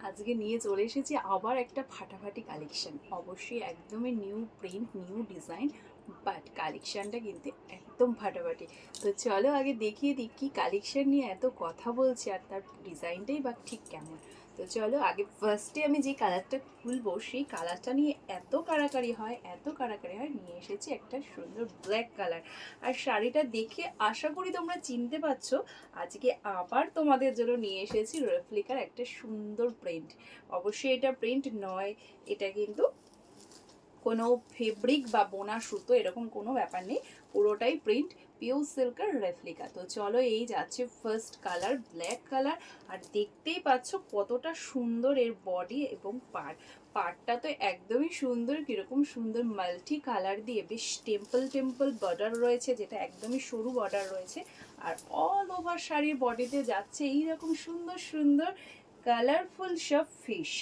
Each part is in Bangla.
আজকে নিয়ে চলে এসেছি আবার একটা ফাটাফাটি কালেকশন। অবশ্যই একদমই new print, new design, but কালেকশনটা কিন্তু একদম ফাটাফাটি। তো চলো আগে দেখিয়ে দিই কি কালেকশন নিয়ে এত কথা বলছি আর তার ডিজাইনটাই বা ঠিক কেমন। তো চলো আগে ফার্স্টে আমি যে কালারটা খুলবো সেই কালারটা নিয়ে এত কাড়াকাড়ি হয়, এত কাড়াকাড়ি হয়, নিয়ে এসেছি একটা সুন্দর ব্ল্যাক কালার। আর শাড়িটা দেখে আশা করি তোমরা চিনতে পারছো, আজকে আবার তোমাদের জন্য নিয়ে এসেছি রেপ্লিকার একটা সুন্দর প্রিন্ট। অবশ্যই এটা প্রিন্ট নয়, এটা কিন্তু কোনো ফেব্রিক বা বোনা সুতো এরকম কোনো ব্যাপার নেই, পুরোটাই প্রিন্ট, পিওর সিল্কের রেপ্লিকা। তো চলো এই যাচ্ছে ফার্স্ট কালার ব্ল্যাক কালার। আর দেখতেই পাচ্ছ কতটা সুন্দর এর বডি এবং পার্টটা তো একদমই সুন্দর, কিরকম সুন্দর মাল্টি কালার দিয়ে বেশ টেম্পল টেম্পল বর্ডার রয়েছে, যেটা একদমই সরু বর্ডার রয়েছে। আর অল ওভার শাড়ির বডিতে যাচ্ছে এইরকম সুন্দর সুন্দর কালারফুল সব ফিশ।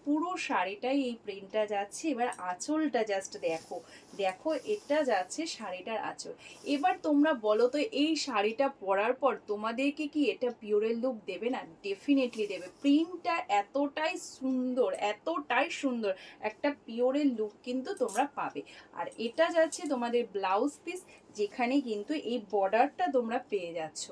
পুরো শাড়িটাই এই প্রিন্টটা যাচ্ছে। এবার আঁচলটা জাস্ট দেখো, দেখো এটা যাচ্ছে শাড়িটার আঁচল। এবার তোমরা বলো তো এই শাড়িটা পরার পর তোমাদেরকে কি এটা পিওরের লুক দেবে না? ডেফিনেটলি দেবে। প্রিন্টটা এতটাই সুন্দর, এতটাই সুন্দর, একটা পিওরের লুক কিন্তু তোমরা পাবে। আর এটা যাচ্ছে তোমাদের ব্লাউজ পিস, যেখানে কিন্তু এই বর্ডারটা তোমরা পেয়ে যাচ্ছ।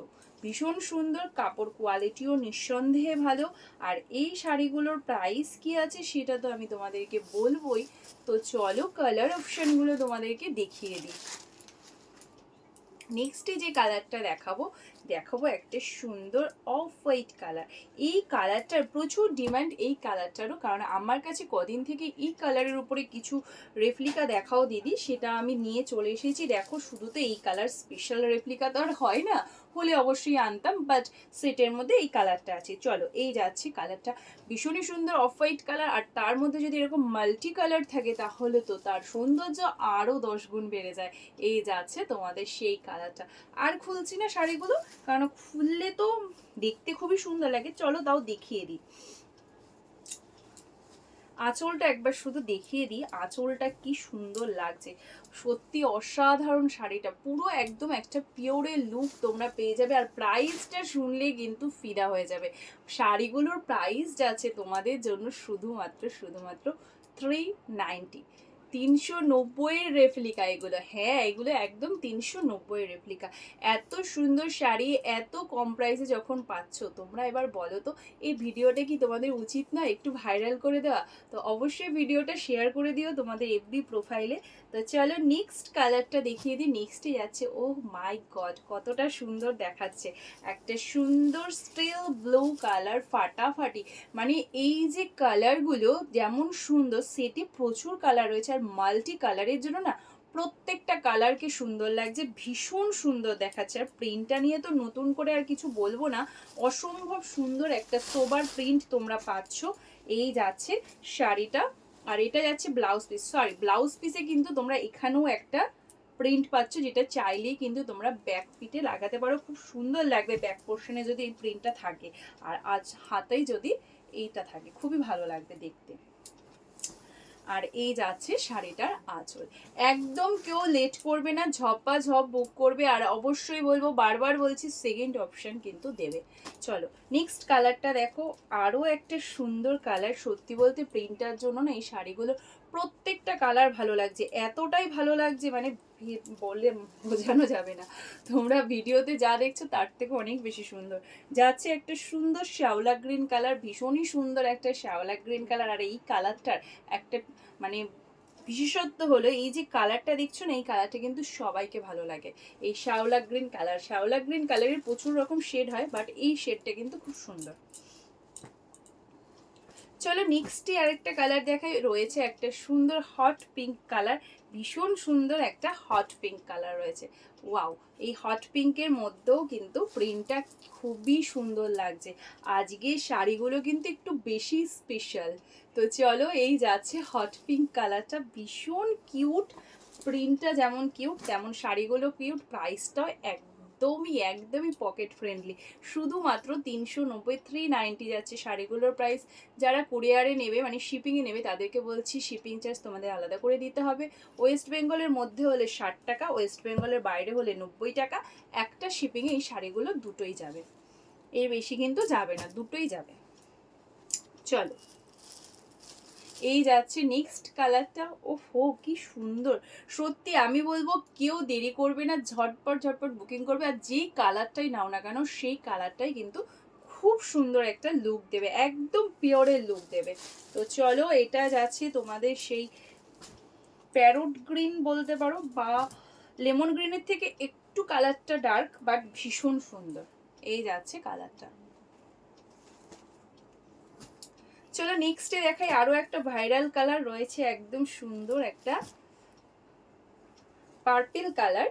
ভীষণ সুন্দর, কাপড় কোয়ালিটিও নিঃসন্দেহে ভালো। আর এই শাড়িগুলোর প্রাইস কি আছে সেটা তো আমি তোমাদেরকে বলবোই। তো চলো কালার অপশনগুলো তোমাদেরকে দেখিয়ে দিই। নেক্সটে যে কালারটা দেখাবো একটা সুন্দর অফ হোয়াইট কালার। এই কালারটার প্রচুর ডিমান্ড, এই কালারটারও, কারণ আমার কাছে কদিন থেকে এই কালারের উপরে কিছু রেপ্লিকা দেখাও দিদি, সেটা আমি নিয়ে চলে এসেছি। দেখো শুধু তো এই কালার স্পেশাল রেপ্লিকা তো আর হয় না, হলে অবশ্যই আনতাম, বাট সেটের মধ্যে এই কালারটা আছে। চলো এই যাচ্ছে কালারটা, ভীষণই সুন্দর অফ হোয়াইট কালার। আর তার মধ্যে যদি এরকম মাল্টি কালার থাকে তাহলে তো তার সৌন্দর্য আরও 10 গুণ বেড়ে যায়। এই যাচ্ছে তোমাদের সেই কালারটা। আর খুলছি না শাড়িগুলো, কারণ খুললে তো দেখতে খুবই সুন্দর লাগে। চলো তাও দেখিয়ে দিই, আঁচলটা একবার শুধু দেখিয়ে দিই, আঁচলটা কি সুন্দর লাগছে। সত্যি অসাধারণ শাড়িটা, পুরো একদম একটা পিওরের লুক তোমরা পেয়ে যাবে। আর প্রাইসটা শুনলে কিন্তু ফিদা হয়ে যাবে। শাড়িগুলোর প্রাইস যাচ্ছে তোমাদের জন্য শুধুমাত্র শুধুমাত্র 390। 390-এর রেপ্লিকা এগুলো, হ্যাঁ এগুলো একদম 390-এর রেপ্লিকা। এত সুন্দর শাড়ি এত কম প্রাইসে যখন পাচ্ছ, তোমরা এবার বলো তো এই ভিডিওটা কি তোমাদের উচিত না একটু ভাইরাল করে দেওয়া? তো অবশ্যই ভিডিওটা শেয়ার করে দিও তোমাদের এফবি প্রোফাইলে। তো চলো নেক্সট কালারটা দেখিয়ে দিই। নেক্সটে যাচ্ছে, ও মাই গড কতটা সুন্দর দেখাচ্ছে, একটা সুন্দর স্টিল ব্লু কালার, ফাটাফাটি। মানে এই যে কালারগুলো যেমন সুন্দর, সেটে প্রচুর কালার রয়েছে আর মাল্টি কালারের জন্য না প্রত্যেকটা কালারকে সুন্দর লাগছে, ভীষণ সুন্দর দেখাচ্ছে। আর প্রিন্টটা নিয়ে তো নতুন করে আর কিছু বলবো না, অসম্ভব সুন্দর একটা সোবার প্রিন্ট তোমরা পাচ্ছ। এই যাচ্ছে শাড়িটা। আর এটা যাচ্ছে ব্লাউজ পিস, সরি ব্লাউজ পিসে কিন্তু তোমরা এখানেও একটা প্রিন্ট পাচ্ছ, যেটা চাইলেই কিন্তু তোমরা ব্যাক পিটে লাগাতে পারো, খুব সুন্দর লাগবে ব্যাক পোর্শনে যদি এই প্রিন্টটা থাকে। আর আজ হাতেই যদি এইটা থাকে খুবই ভালো লাগবে দেখতে। আর এই যাচ্ছে শাড়িটার আঁচল। একদম কেউ লেট করবে না, ঝপা ঝপ বুক করবে। আর অবশ্যই বলবো, বারবার বলছি, সেকেন্ড অপশন কিন্তু দেবে। চলো নেক্সট কালারটা দেখো, আরও একটা সুন্দর কালার। সত্যি বলতে প্রিন্টার জন্য না এই শাড়িগুলো প্রত্যেকটা কালার ভালো লাগছে, এতটাই ভালো লাগছে মানে বলে বোঝানো যাবে না। তোমরা ভিডিওতে যা দেখছো তার থেকে অনেক বেশি সুন্দর যাচ্ছে। একটা সুন্দর শ্যাওলা গ্রিন কালার, ভীষণই সুন্দর একটা শ্যাওলা গ্রিন কালার। আর এই কালারটার একটা মানে বিশেষত্ব হলো এই যে কালারটা দেখছো না, এই কালারটা কিন্তু সবাইকে ভালো লাগে। এই শ্যাওলা গ্রিন কালার, শ্যাওলা গ্রিন কালারের প্রচুর রকম শেড হয়, বাট এই শেডটা কিন্তু খুব সুন্দর। চলো নেক্সটে আরেকটা কালার দেখাই। রয়েছে একটা সুন্দর হট পিঙ্ক কালার, ভীষণ সুন্দর একটা হট পিঙ্ক কালার রয়েছে। ওয়াও, এই হট পিঙ্কের মধ্যেও কিন্তু প্রিন্টটা খুবই সুন্দর লাগছে। আজকে শাড়িগুলো কিন্তু একটু বেশি স্পেশাল। তো চলো এই যাচ্ছে হট পিঙ্ক কালারটা, ভীষণ কিউট। প্রিন্টটা যেমন কিউট তেমন শাড়িগুলো কিউট। প্রাইসটাও একদমই পকেট ফ্রেন্ডলি, শুধুমাত্র 390, 390 যাচ্ছে শাড়িগুলোর প্রাইস। যারা কুরিয়ারে নেবে মানে শিপিংয়ে নেবে তাদেরকে বলছি শিপিং চার্জ তোমাদের আলাদা করে দিতে হবে। ওয়েস্ট বেঙ্গলের মধ্যে হলে 60 টাকা, ওয়েস্ট বেঙ্গলের বাইরে হলে 90 টাকা। একটা শিপিংয়ে এই শাড়িগুলো দুটোই যাবে, এর বেশি কিন্তু যাবে না, দুটোই যাবে। চলো এই যাচ্ছে নেক্সট কালারটা। ওহো কি সুন্দর, সত্যি আমি বলবো কেউ দেরি করবে না, ঝটপট ঝটপট বুকিং করবে, আর যেই কালারটাই নাও না কেন সেই কালারটাই কিন্তু খুব সুন্দর একটা লুক দেবে, একদম পিওরের লুক দেবে। তো চলো এটা যাচ্ছে তোমাদের সেই প্যারোট গ্রিন বলতে পারো, বা লেমন গ্রিনের থেকে একটু কালারটা ডার্ক, বাট ভীষণ সুন্দর। এই যাচ্ছে কালারটা। চলো নেক্সটে দেখাই আরো একটা ভাইরাল কালার রয়েছে, একদম সুন্দর একটা পার্পেল কালার।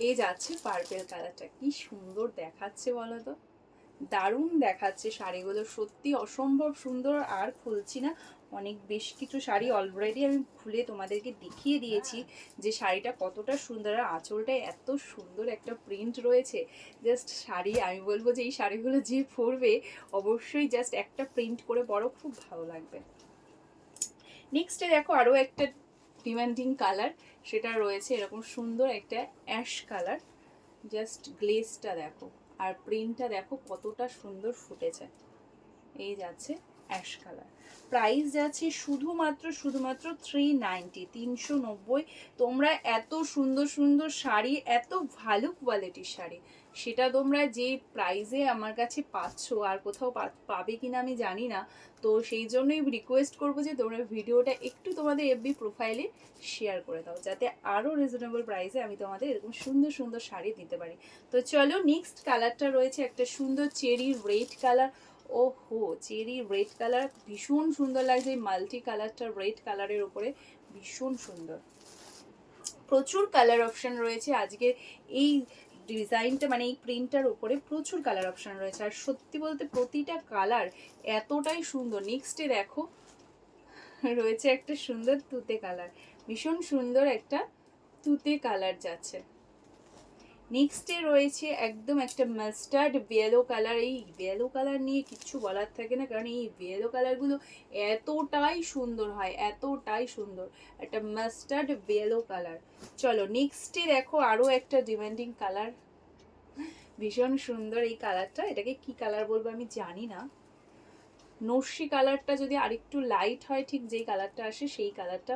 এই যাচ্ছে পার্পেল কালারটা, কি সুন্দর দেখাচ্ছে বলো তো, দারুণ দেখাচ্ছে শাড়িগুলো, সত্যি অসম্ভব সুন্দর। আর খুলছি না, অনেক বেশ কিছু শাড়ি অলরেডি আমি খুলে তোমাদেরকে দেখিয়ে দিয়েছি যে শাড়িটা কতটা সুন্দর, আর আঁচলটা এত সুন্দর একটা প্রিন্ট রয়েছে। জাস্ট শাড়ি, আমি বলবো যে এই শাড়িগুলো যে পরবে অবশ্যই জাস্ট একটা প্রিন্ট করে পরো, খুব ভালো লাগবে। নেক্সটে দেখো আরো একটা ডিমান্ডিং কালার, সেটা রয়েছে এরকম সুন্দর একটা অ্যাশ কালার। জাস্ট গ্লেজটা দেখো আর প্রিন্টটা দেখো কতটা সুন্দর ফুটেছে। এই যাচ্ছে অ্যাশ কালার, প্রাইস যাচ্ছে শুধুমাত্র 390, 390। তোমরা এত সুন্দর সুন্দর শাড়ি, এত ভালো কোয়ালিটির শাড়ি, সেটা তোমরা যে প্রাইসে আমার কাছে পাচ্ছ আর কোথাও পাবে কিনা আমি জানি না। তো সেই জন্যই রিকোয়েস্ট করবো যে তোমরা ভিডিওটা একটু তোমাদের এফবি প্রোফাইলে শেয়ার করে দাও, যাতে আরও রিজনেবল প্রাইসে আমি তোমাদের এরকম সুন্দর সুন্দর শাড়ি দিতে পারি। তো চলো নেক্সট কালারটা রয়েছে একটা সুন্দর চেরি রেড কালার। ওহো চেরি রেড কালার ভীষণ সুন্দর লাগছে, এই মাল্টি কালারটা রেড কালারের উপরে ভীষণ সুন্দর। প্রচুর কালার অপশন রয়েছে আজকে এই ডিজাইনটা, মানে এই প্রিন্টটার উপরে প্রচুর কালার অপশন রয়েছে, আর সত্যি বলতে প্রতিটা কালার এতটাই সুন্দর। নেক্সটে দেখো রয়েছে একটা সুন্দর তুতে কালার, ভীষণ সুন্দর একটা তুতে কালার যাচ্ছে। নেক্সটে রয়েছে একদম একটা মাস্টার্ড ইয়েলো কালার। এই ইয়েলো কালার নিয়ে কিচ্ছু বলার থাকে না, কারণ এই ইয়েলো কালারগুলো এতটাই সুন্দর হয়, এতটাই সুন্দর একটা মাস্টার্ড ইয়েলো কালার। চলো নেক্সটে দেখো আরো একটা ডিমান্ডিং কালার, ভীষণ সুন্দর এই কালারটা। এটাকে কি কালার বলবো আমি জানি না, নস্যি কালারটা যদি আরেকটু লাইট হয়, ঠিক যেই কালারটা আসে সেই কালারটা,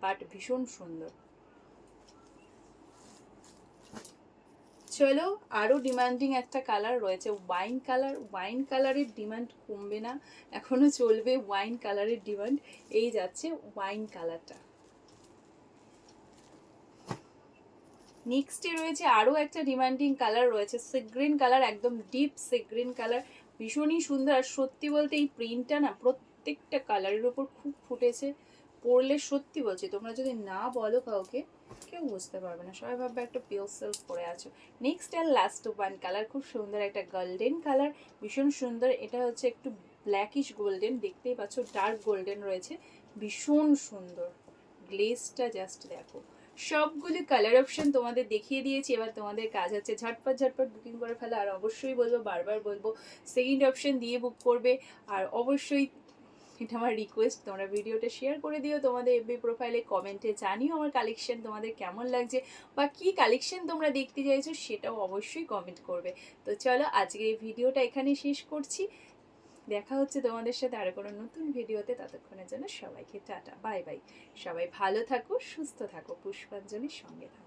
বাট ভীষণ সুন্দর। চলো আরো ডিমান্ডিং একটা কালার রয়েছে ওয়াইন কালার। ওয়াইন কালারের ডিমান্ড কমবে না, এখনো চলবে ওয়াইন কালারের ডিমান্ড। এই যাচ্ছে ওয়াইন কালারটা। নেক্সটে রয়েছে আরো একটা ডিমান্ডিং কালার রয়েছে সি গ্রিন কালার, একদম ডিপ সি গ্রিন কালার, ভীষণই সুন্দর। আর সত্যি বলতে এই প্রিন্টটা না প্রত্যেকটা কালারের উপর খুব ফুটেছে, পরলে সত্যি বলছি তোমরা যদি না বলো কাউকে, কেউ বুঝতে পারবে না, সবাই ভাববে একটা পিওর সিল্ক পরে আছো। নেক্সট আর লাস্ট ওয়ান কালার, খুব সুন্দর একটা গোল্ডেন কালার, ভীষণ সুন্দর। এটা হচ্ছে একটু ব্ল্যাকিশ গোল্ডেন, দেখতেই পাচ্ছ ডার্ক গোল্ডেন রয়েছে, ভীষণ সুন্দর। গ্লেজটা জাস্ট দেখো। সবগুলি কালার অপশন তোমাদের দেখিয়ে দিয়েছি, এবার তোমাদের কাজ হচ্ছে ঝটপট ঝটপট বুকিং করে ফেলা। আর অবশ্যই বলবো, বারবার বলবো, সেকেন্ড অপশন দিয়ে বুক করবে। আর অবশ্যই এটা আমার রিকোয়েস্ট, তোমরা ভিডিওটা শেয়ার করে দিও তোমাদের এফবি প্রোফাইলে, কমেন্টে জানিও আমার কালেকশন তোমাদের কেমন লাগছে, বা কি কালেকশন তোমরা দেখতে চাইছো সেটাও অবশ্যই কমেন্ট করবে। তো চলো আজকে এই ভিডিওটা এখানে শেষ করছি, দেখা হচ্ছে তোমাদের সাথে আরো কোনো নতুন ভিডিওতে। ততক্ষণের জন্য সবাইকে টাটা, বাই বাই। সবাই ভালো থাকো, সুস্থ থাকো, পুষ্পাঞ্জলির সঙ্গে থাকো।